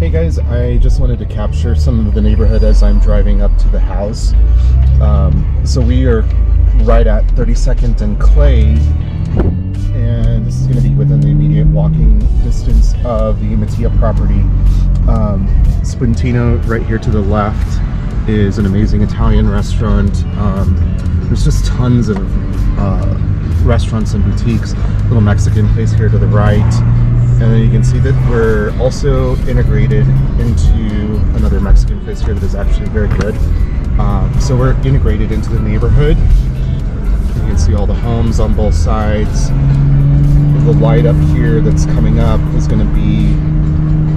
Hey guys, I just wanted to capture some of the neighborhood as I'm driving up to the house. So we are right at 32nd and Clay, and this is going to be within the immediate walking distance of the Umatilla property. Spuntino right here to the left is an amazing Italian restaurant. There's just tons of restaurants and boutiques. Little Mexican place here to the right. And then you can see that we're also integrated into another Mexican place here that is actually very good. So we're integrated into the neighborhood. You can see all the homes on both sides. The light up here that's coming up is going to be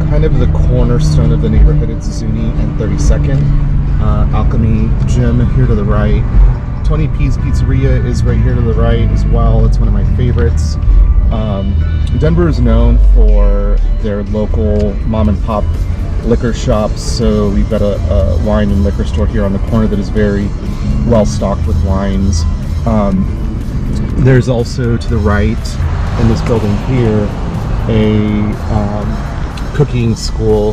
kind of the cornerstone of the neighborhood. It's Zuni and 32nd. Alchemy Gym here to the right. Tony P's Pizzeria is right here to the right as well. It's one of my favorites. Denver is known for their local mom and pop liquor shops, so we've got a wine and liquor store here on the corner that is very well stocked with wines. There's also to the right in this building here a cooking school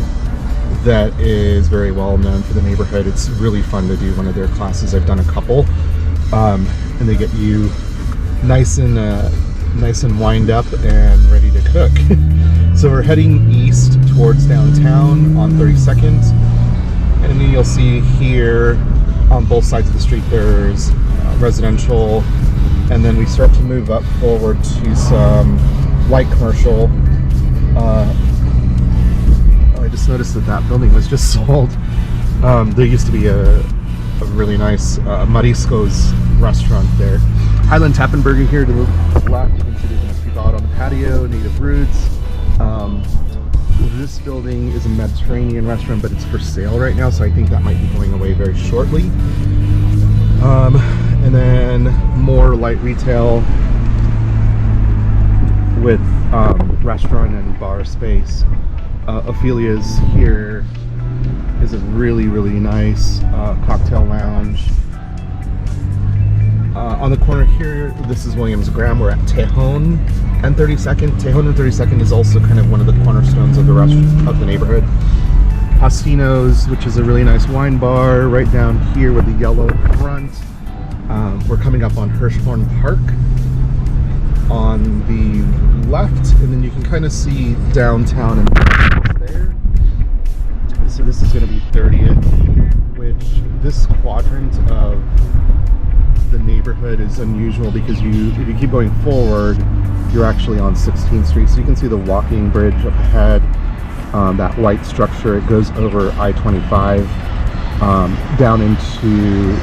that is very well known for the neighborhood. It's really fun to do one of their classes. I've done a couple, and they get you nice and wind up and ready to cook. So we're heading east towards downtown on 32nd, and then you'll see here on both sides of the street there's residential, and then we start to move up forward to some light commercial. I just noticed that building was just sold. There used to be a really nice Marisco's restaurant there. Highland Tap and Burger here to the left. You can see there's enough people out on the patio, Native Roots. This building is a Mediterranean restaurant, but it's for sale right now, so I think that might be going away very shortly. And then more light retail with restaurant and bar space. Ophelia's here is a really nice cocktail lounge. On the corner here, this is Williams Graham. We're at Tejon and 32nd. Tejon and 32nd is also kind of one of the cornerstones of the restaurant of the neighborhood. Pastino's, which is a really nice wine bar, right down here with the yellow front. We're coming up on Hirschhorn Park on the left, and then you can kind of see downtown and there. So this is going to be 30th, which this quadrant of the neighborhood is unusual because if you keep going forward, you're actually on 16th Street. So you can see the walking bridge up ahead, that white structure. It goes over I-25 down into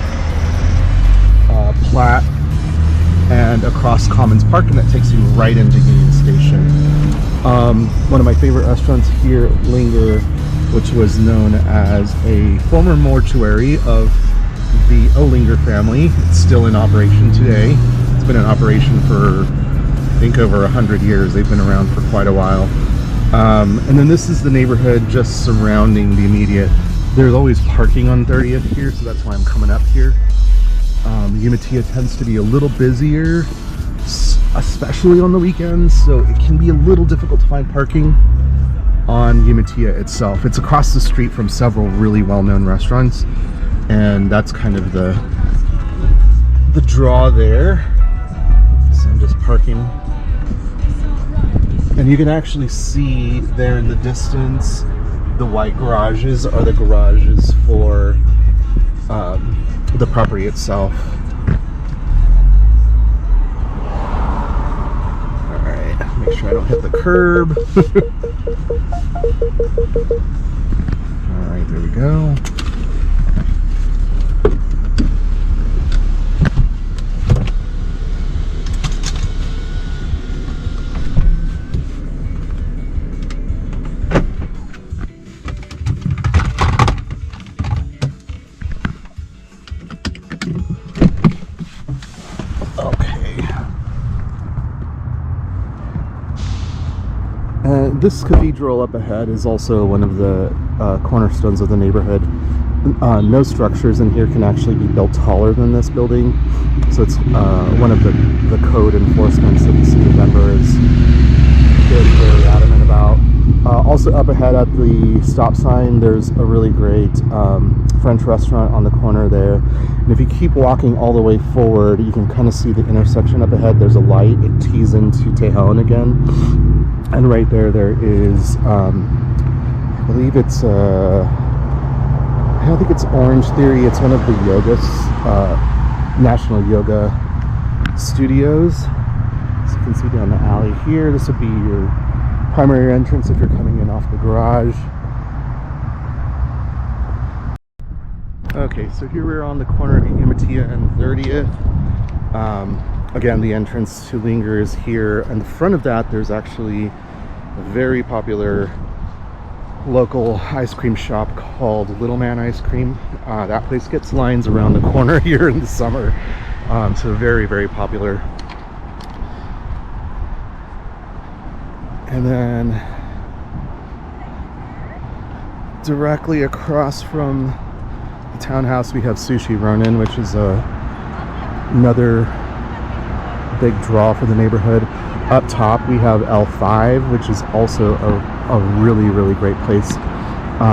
Platte and across Commons Park, and that takes you right into Union Station. One of my favorite restaurants here, Linger, which was known as a former mortuary of the Olinger family. It's still in operation today. It's been in operation for, I think, over 100 years. They've been around for quite a while. And then this is the neighborhood just surrounding the immediate. There's always parking on 30th here, so that's why I'm coming up here. Umatilla tends to be a little busier, especially on the weekends, so it can be a little difficult to find parking on Umatilla itself. It's across the street from several really well-known restaurants, and that's kind of the draw there. So I'm just parking, and you can actually see there in the distance the white garages are the garages for the property itself. Alright, make sure I don't hit the curb. Alright, there we go. This cathedral up ahead is also one of the cornerstones of the neighborhood. No structures in here can actually be built taller than this building, so it's one of the code enforcements that the city of Denver is very adamant about. Also up ahead at the stop sign, there's a really great French restaurant on the corner there. And if you keep walking all the way forward, you can kind of see the intersection up ahead. There's a light. It tees into Tejon again. And right there is, I believe it's, I don't think it's Orange Theory. It's one of the National Yoga Studios. So you can see down the alley here. This would be your primary entrance if you're coming in off the garage. Okay, so here we're on the corner of Umatilla and 30th. Again, the entrance to Linger is here. In front of that, there's actually a very popular local ice cream shop called Little Man Ice Cream. That place gets lines around the corner here in the summer. So very, very popular. And then directly across from the townhouse we have Sushi Ronin, which is another big draw for the neighborhood. Up top we have L5, which is also a really, really great place.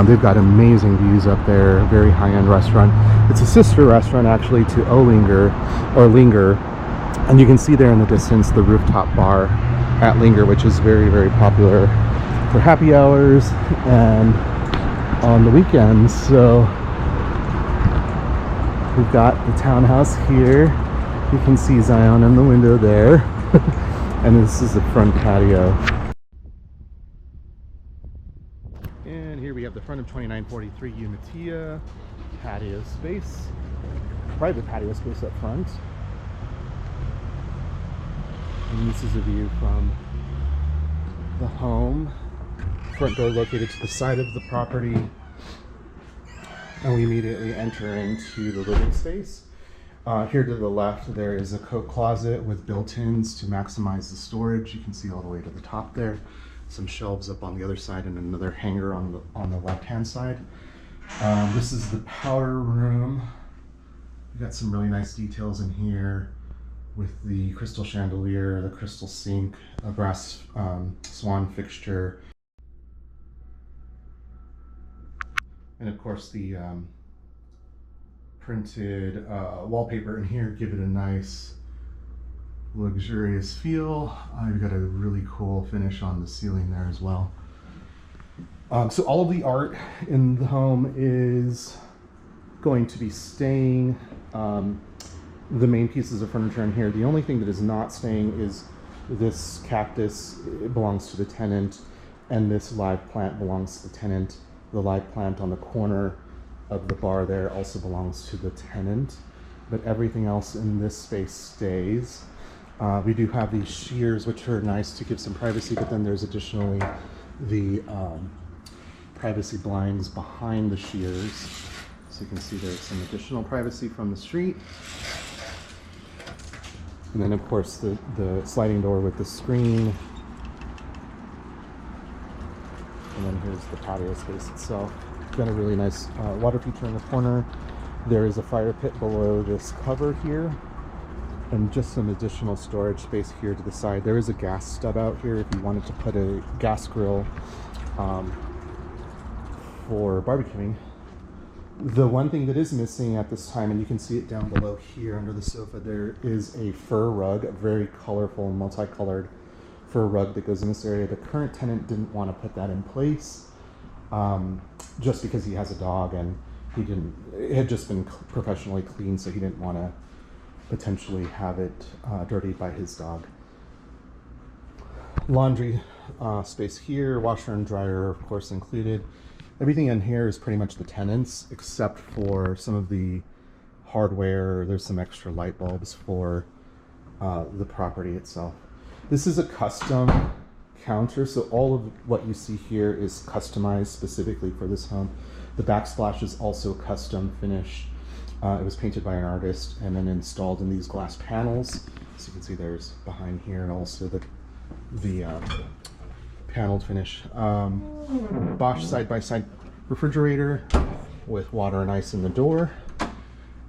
They've got amazing views up there, very high-end restaurant. It's a sister restaurant actually to Linger, and you can see there in the distance the rooftop bar at Linger, which is very, very popular for happy hours and on the weekends. So we've got the townhouse here. You can see Zion in the window there. And this is the front patio. And here we have the front of 2943 Umatilla patio space. Private patio space up front. And this is a view from the home. Front door located to the side of the property. And we immediately enter into the living space. Here to the left, there is a coat closet with built-ins to maximize the storage. You can see all the way to the top there. Some shelves up on the other side and another hanger on the left-hand side. This is the powder room. We've got some really nice details in here with the crystal chandelier, the crystal sink, a brass swan fixture, and of course the printed wallpaper in here give it a nice luxurious feel. You've got a really cool finish on the ceiling there as well. So all of the art in the home is going to be staying. The main pieces of furniture in here. The only thing that is not staying is this cactus. It belongs to the tenant, and this live plant belongs to the tenant. The live plant on the corner of the bar there also belongs to the tenant, but everything else in this space stays. We do have these shears, which are nice to give some privacy, but then there's additionally the privacy blinds behind the shears. So you can see there's some additional privacy from the street. And then of course the sliding door with the screen. And then here's the patio space itself. Got a really nice water feature in the corner. There is a fire pit below this cover here, and just some additional storage space here to the side. There is a gas stub out here if you wanted to put a gas grill for barbecuing. The one thing that is missing at this time, and you can see it down below here under the sofa, there is a fur rug, a very colorful, multicolored fur rug that goes in this area. The current tenant didn't want to put that in place just because he has a dog, and it had just been professionally cleaned, so he didn't want to potentially have it dirtied by his dog. Laundry space here, washer and dryer of course included. Everything in here is pretty much the tenant's, except for some of the hardware. There's some extra light bulbs for the property itself. This is a custom counter, so all of what you see here is customized specifically for this home. The backsplash is also custom finished. It was painted by an artist and then installed in these glass panels. So you can see there's behind here, and also the paneled finish. Bosch side-by-side refrigerator with water and ice in the door.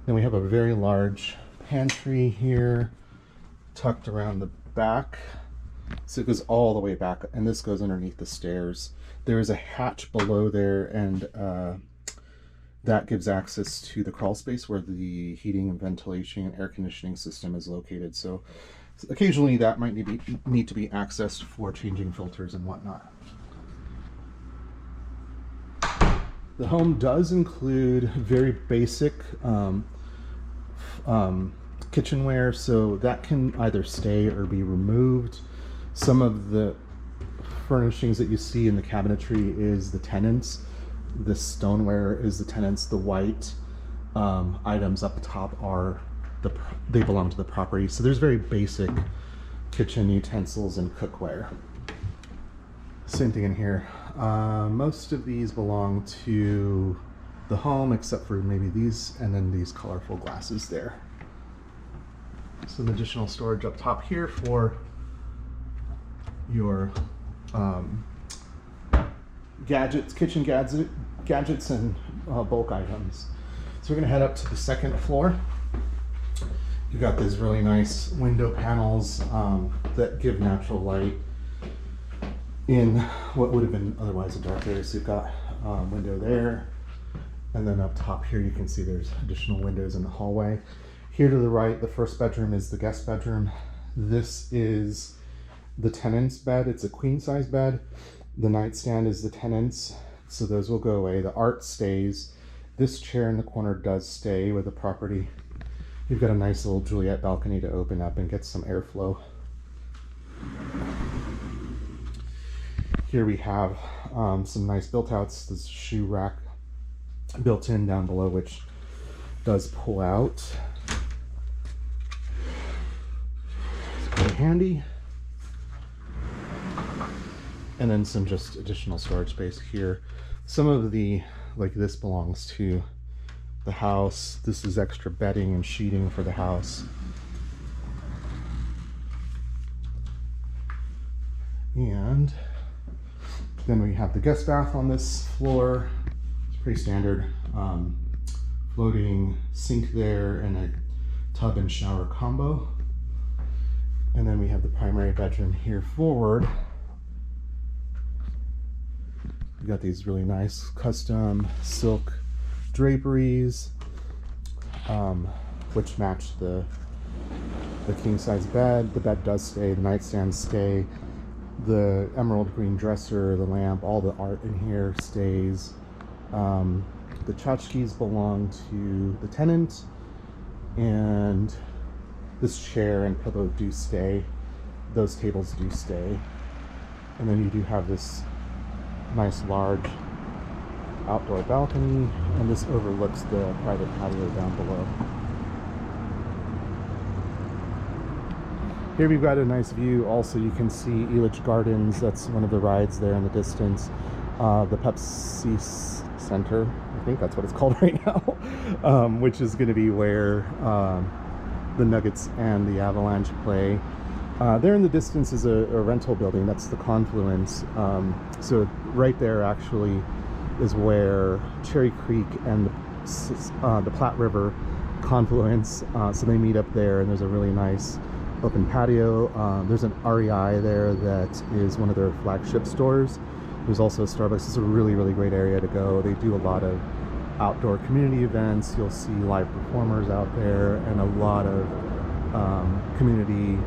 Then we have a very large pantry here tucked around the back. So it goes all the way back, and this goes underneath the stairs. There is a hatch below there, and that gives access to the crawl space where the heating and ventilation and air conditioning system is located. So occasionally that might need to be accessed for changing filters and whatnot. The home does include very basic kitchenware, so that can either stay or be removed. Some of the furnishings that you see in the cabinetry is the tenants. The stoneware is the tenants. The white items up top they belong to the property. So there's very basic kitchen utensils and cookware. Same thing in here. Most of these belong to the home, except for maybe these, and then these colorful glasses there. Some additional storage up top here for your gadgets, kitchen gadgets and bulk items. So we're gonna head up to the second floor. You've got these really nice window panels that give natural light in what would have been otherwise a dark area. So you've got a window there, and then up top here you can see there's additional windows in the hallway. Here to the right, the first bedroom is the guest bedroom. This is the tenant's bed. It's a queen size bed. The nightstand is the tenant's, so those will go away. The art stays. This chair in the corner does stay with the property. You've got a nice little Juliet balcony to open up and get some airflow. Here we have some nice built outs. This shoe rack built in down below, which does pull out. It's very handy. And then some just additional storage space here. Some of the, like this belongs to the house. This is extra bedding and sheeting for the house. And then we have the guest bath on this floor. It's pretty standard. Floating sink there and a tub and shower combo. And then we have the primary bedroom here forward. We got these really nice custom silk draperies, which match the king size bed. The bed does stay, the nightstands stay, the emerald green dresser, the lamp, all the art in here stays. The tchotchkes belong to the tenant, and this chair and pillow do stay. Those tables do stay. And then you do have this nice large outdoor balcony, and this overlooks the private patio down below. Here we've got a nice view. Also, you can see Elitch Gardens. That's one of the rides there in the distance. The Pepsi Center, I think that's what it's called right now, which is going to be where the Nuggets and the Avalanche play. There in the distance is a rental building. That's the Confluence. So right there actually is where Cherry Creek and the Platte River confluence. So they meet up there, and there's a really nice open patio. There's an REI there that is one of their flagship stores. There's also a Starbucks. It's a really, really great area to go. They do a lot of outdoor community events. You'll see live performers out there, and a lot of community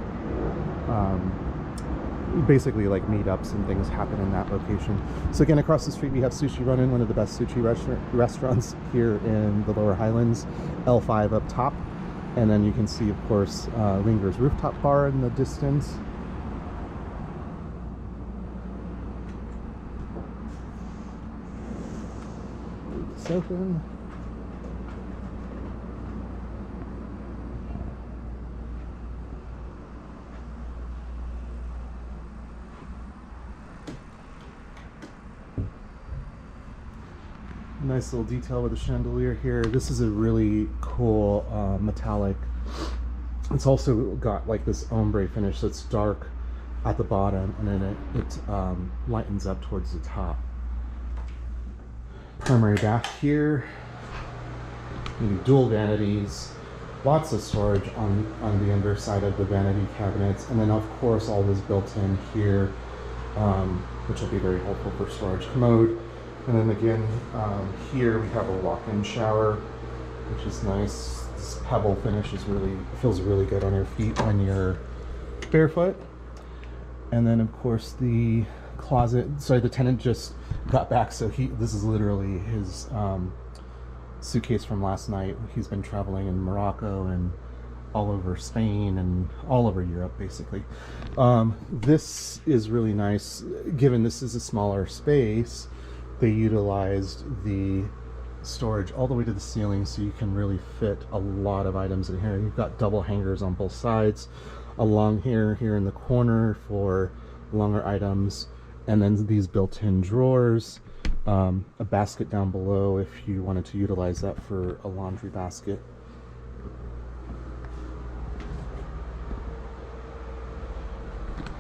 basically like meetups and things happen in that location. So again, across the street we have Sushi Run-In, one of the best sushi restaurants here in the Lower Highlands. L5 up top, and then you can see, of course, Ringer's Rooftop Bar in the distance. Sofa. Nice little detail with the chandelier here. This is a really cool metallic. It's also got like this ombre finish that's dark at the bottom, and then it lightens up towards the top. Primary bath here. Maybe dual vanities. Lots of storage on the underside of the vanity cabinets, and then of course all this built in here, which will be very helpful for storage commode. And then again, here we have a walk-in shower, which is nice. This pebble finish feels really good on your feet when you're barefoot. And then of course the closet. Sorry, the tenant just got back, so this is literally his suitcase from last night. He's been traveling in Morocco and all over Spain and all over Europe, basically. This is really nice. Given this is a smaller space, they utilized the storage all the way to the ceiling, so you can really fit a lot of items in here. You've got double hangers on both sides, along here in the corner for longer items, and then these built-in drawers. A basket down below if you wanted to utilize that for a laundry basket.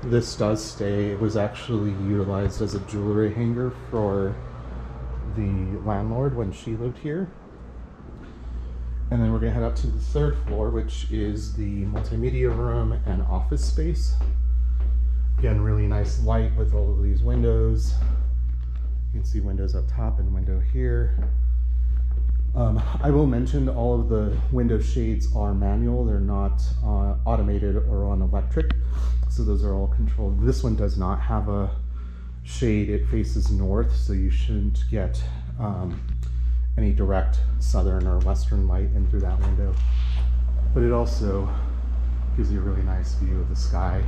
This does stay. It was actually utilized as a jewelry hanger for the landlord when she lived here. And then we're going to head up to the third floor, which is the multimedia room and office space. Again, really nice light with all of these windows. You can see windows up top and window here. I will mention all of the window shades are manual. They're not automated or on electric. So those are all controlled. This one does not have a shade. It faces north, so you shouldn't get any direct southern or western light in through that window. But it also gives you a really nice view of the sky.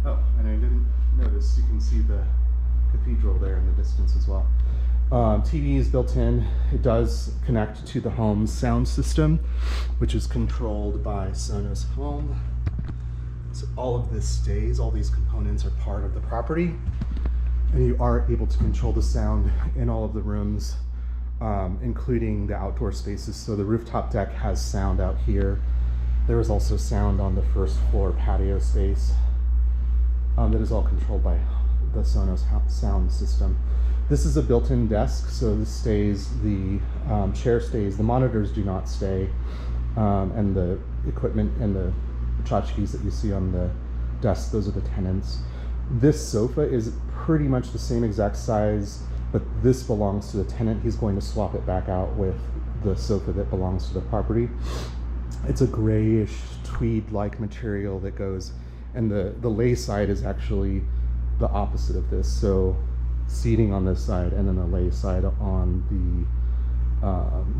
Oh, and I didn't notice, you can see the cathedral there in the distance as well. TV is built in. It does connect to the home's sound system, which is controlled by Sonos Home. So all of this stays, all these components are part of the property, and you are able to control the sound in all of the rooms, including the outdoor spaces. So the rooftop deck has sound out here. There is also sound on the first floor patio space that is all controlled by the Sonos sound system. This is a built-in desk, so this stays, the chair stays, the monitors do not stay, and the equipment and the tchotchkes that you see on the desk, those are the tenants. This sofa is pretty much the same exact size, but this belongs to the tenant. He's going to swap it back out with the sofa that belongs to the property. It's a grayish tweed-like material that goes, and the lay side is actually the opposite of this, so seating on this side and then the lay side on the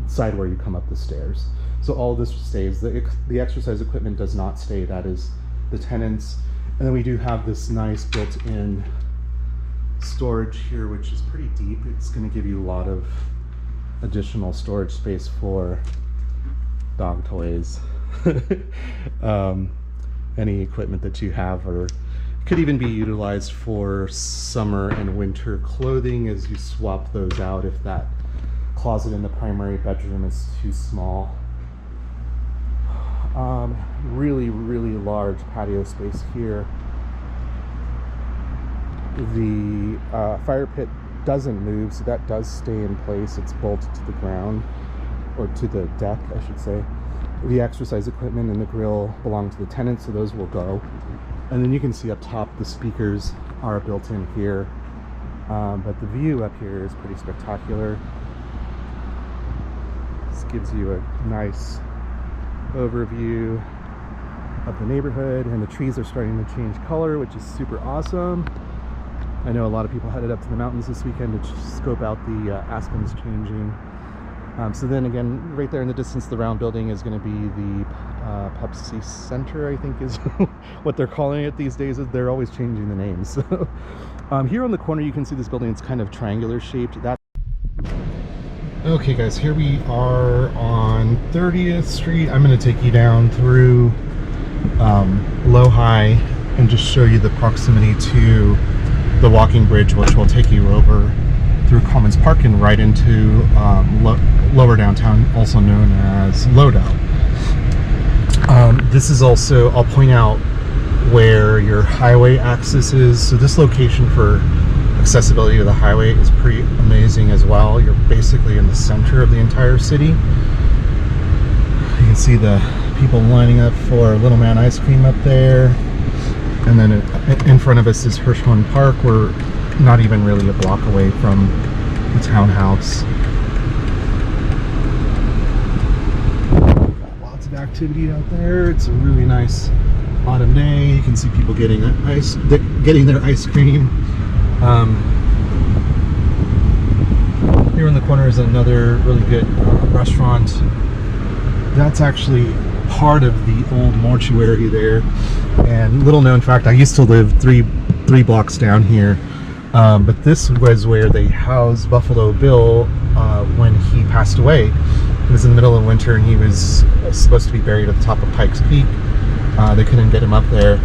side where you come up the stairs. So all of this stays. The exercise equipment does not stay. That is the tenants. And then we do have this nice built-in storage here, which is pretty deep. It's going to give you a lot of additional storage space for dog toys, any equipment that you have, or could even be utilized for summer and winter clothing as you swap those out if that closet in the primary bedroom is too small. Really large patio space here. The fire pit doesn't move, so that does stay in place. It's bolted to the ground, or to the deck, I should say. The exercise equipment and the grill belong to the tenants, so those will go. And then you can see up top the speakers are built in here, but the view up here is pretty spectacular. This gives you a nice overview of the neighborhood, and the trees are starting to change color, which is super awesome. I know a lot of people headed up to the mountains this weekend to scope out the aspens changing. So then again, right there in the distance, the round building is going to be the Pepsi Center, I think is what they're calling it these days. They're always changing the names. So, here on the corner, you can see this building. It's kind of triangular shaped. Okay guys, here we are on 30th Street. I'm going to take you down through LoHi and just show you the proximity to the walking bridge, which will take you over through Commons Park and right into lower downtown, also known as Lodo. This is also, I'll point out where your highway access is. So this location for accessibility to the highway is pretty amazing as well. You're basically in the center of the entire city. can see the people lining up for Little Man ice cream up there. And then in front of us is Hirschhorn Park. We're not even really a block away from the townhouse. Got lots of activity out there. It's a really nice autumn day. You can see people getting their ice cream. Here in the corner is another really good restaurant. That's actually part of the old mortuary there. And little known fact, I used to live three blocks down here, but this was where they housed Buffalo Bill when he passed away. It was in the middle of winter and he was supposed to be buried at the top of Pikes Peak. They couldn't get him up there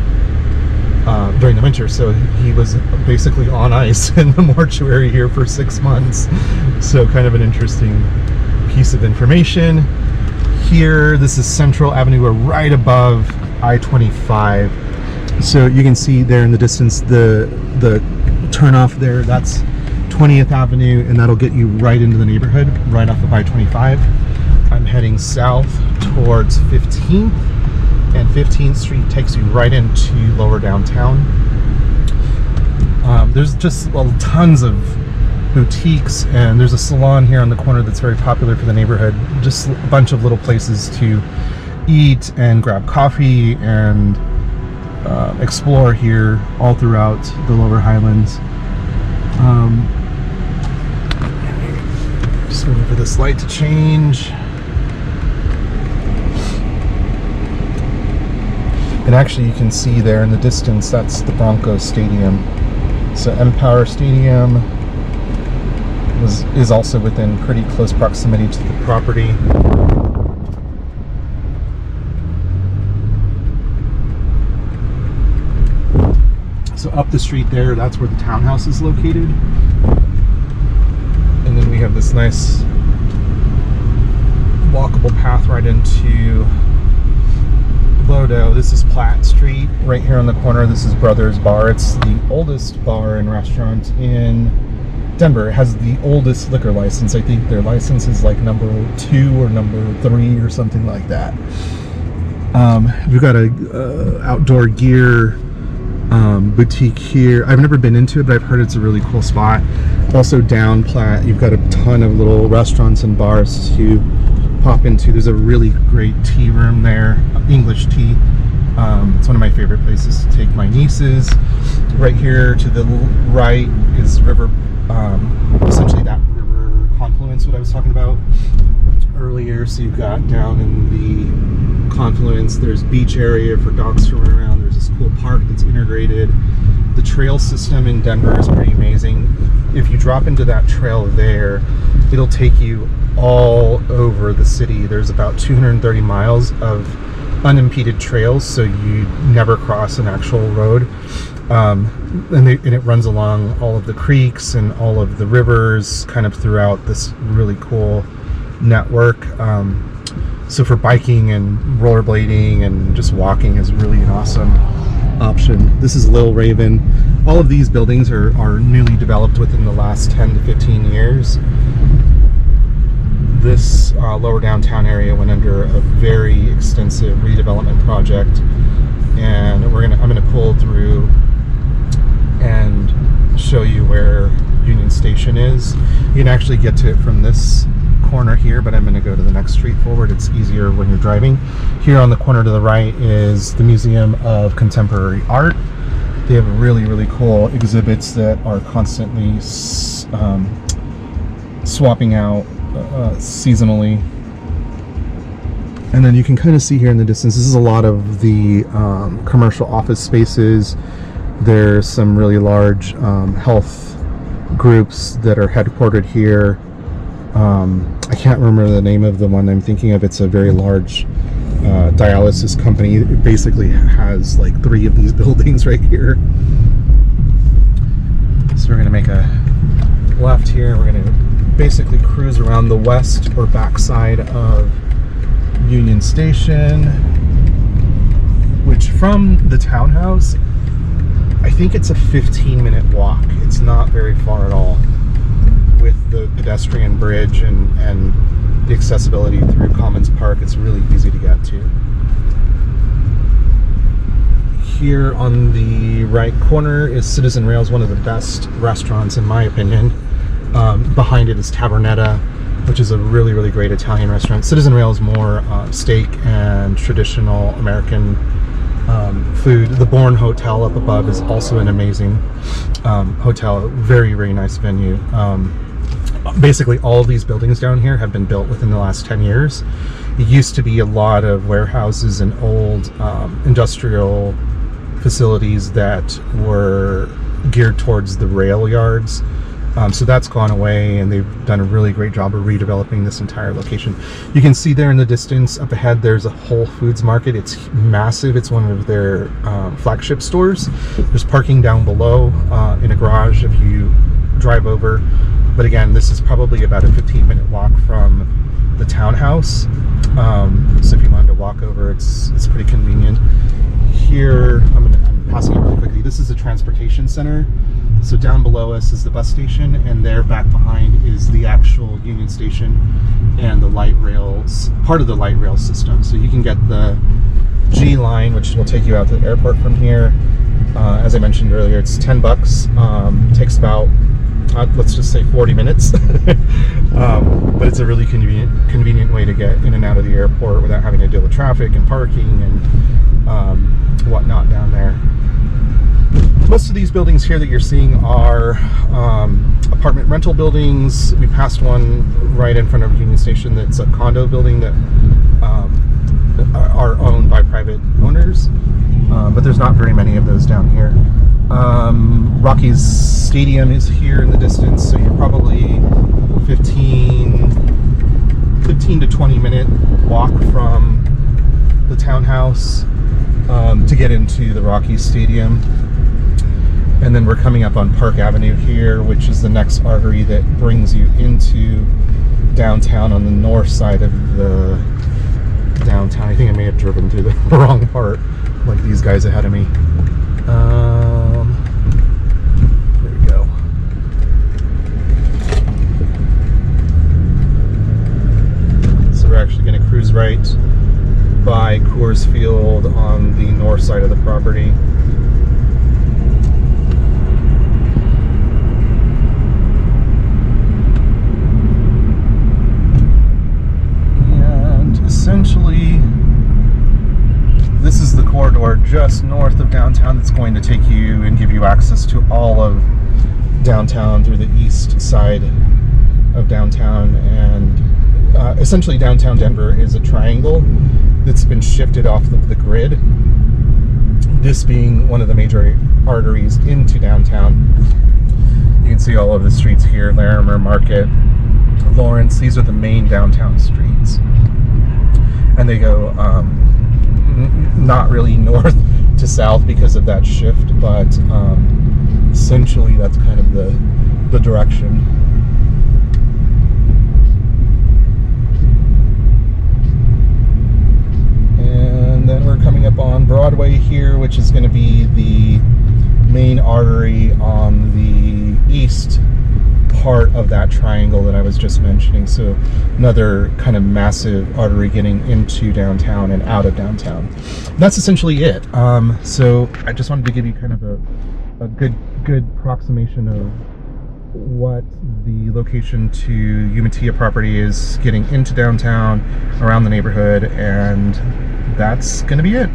during the winter, so he was basically on ice in the mortuary here for 6 months. So kind of an interesting piece of information. Here, this is Central Avenue. We're right above I-25. So you can see there in the distance the turnoff there. That's 20th Avenue, and that'll get you right into the neighborhood, right off of I-25. I'm heading south towards 15th, and 15th Street takes you right into lower downtown. There's just tons of boutiques, and there's a salon here on the corner that's very popular for the neighborhood. Just a bunch of little places to eat and grab coffee and explore here all throughout the Lower Highlands. Just waiting for this light to change. And actually you can see there in the distance, that's the Broncos Stadium. So Empower Stadium is also within pretty close proximity to the property. So up the street there, that's where the townhouse is located. And then we have this nice walkable path right into Lodo. This is Platt Street right here on the corner. This is Brothers Bar. It's the oldest bar and restaurant in Denver. It has the oldest liquor license. I think their license is like number 2 or number 3 or something like that. We've got a outdoor gear boutique here. I've never been into it, but I've heard it's a really cool spot. Also down Platt, you've got a ton of little restaurants and bars to pop into. There's a really great tea room there, English tea. It's one of my favorite places to take my nieces. Right here to the right is river, essentially that river confluence, what I was talking about earlier. So you've got down in the confluence, there's beach area for dogs to run around. There's this cool park that's integrated. The trail system in Denver is pretty amazing. If you drop into that trail there, it'll take you all over the city. There's about 230 miles of unimpeded trails, so you never cross an actual road. And it runs along all of the creeks and all of the rivers kind of throughout this really cool network. So for biking and rollerblading and just walking is really an awesome option. This is Lil Raven. All of these buildings are newly developed within the last 10 to 15 years. This lower downtown area went under a very extensive redevelopment project, and I'm gonna pull through and show you where Union Station is. You can actually get to it from this corner here, but I'm going to go to the next street forward. It's easier when you're driving. Here on the corner to the right is the Museum of Contemporary Art. They have really, really cool exhibits that are constantly swapping out seasonally. And then you can kind of see here in the distance, this is a lot of the commercial office spaces. There's some really large health groups that are headquartered here. I can't remember the name of the one I'm thinking of. It's a very large dialysis company. It basically has like 3 of these buildings right here. So we're going to make a left here. We're going to basically cruise around the west or back side of Union Station, which from the townhouse, I think it's a 15-minute walk. It's not very far at all, with the pedestrian bridge and the accessibility through Commons Park. It's really easy to get to. Here on the right corner is Citizen Rails, one of the best restaurants in my opinion. Behind it is Tavernetta, which is a really, really great Italian restaurant. Citizen Rails more steak and traditional American food. The Bourne Hotel up above is also an amazing hotel. Very, very nice venue. Basically all of these buildings down here have been built within the last 10 years. It used to be a lot of warehouses and old industrial facilities that were geared towards the rail yards. So that's gone away, and they've done a really great job of redeveloping this entire location. You can see there in the distance up ahead, there's a Whole Foods market. It's massive. It's one of their flagship stores. There's parking down below in a garage if you drive over. But again, this is probably about a 15-minute walk from the townhouse. So if you wanted to walk over, it's pretty convenient. Here, I'm passing it really quickly. This is a transportation center. So down below us is the bus station, and there back behind is the actual Union Station and the light rails, part of the light rail system. So you can get the G line, which will take you out to the airport from here. As I mentioned earlier, it's $10. Takes about, let's just say 40 minutes. But it's a really convenient way to get in and out of the airport without having to deal with traffic and parking and whatnot down there. Most of these buildings here that you're seeing are apartment rental buildings. We passed one right in front of Union Station that's a condo building that are owned by private owners, but there's not very many of those down here. Rockies Stadium is here in the distance, so you're probably 15 to 20 minute walk from the townhouse to get into the Rockies Stadium. And then we're coming up on Park Avenue here, which is the next artery that brings you into downtown on the north side of the downtown. I think I may have driven through the wrong part, like these guys ahead of me. There we go. So we're actually going to cruise right by Coors Field on the north side of the property. Essentially, this is the corridor just north of downtown that's going to take you and give you access to all of downtown through the east side of downtown. And essentially downtown Denver is a triangle that's been shifted off of the grid, this being one of the major arteries into downtown. You can see all of the streets here: Larimer, Market, Lawrence. These are the main downtown streets. And they go not really north to south because of that shift, but essentially that's kind of the direction. And then we're coming up on Broadway here, which is going to be the main artery on the east part of that triangle that I was just mentioning. So another kind of massive artery getting into downtown and out of downtown. That's essentially it. So I just wanted to give you kind of a good approximation of what the location to Umatilla property is, getting into downtown, around the neighborhood, and that's going to be it.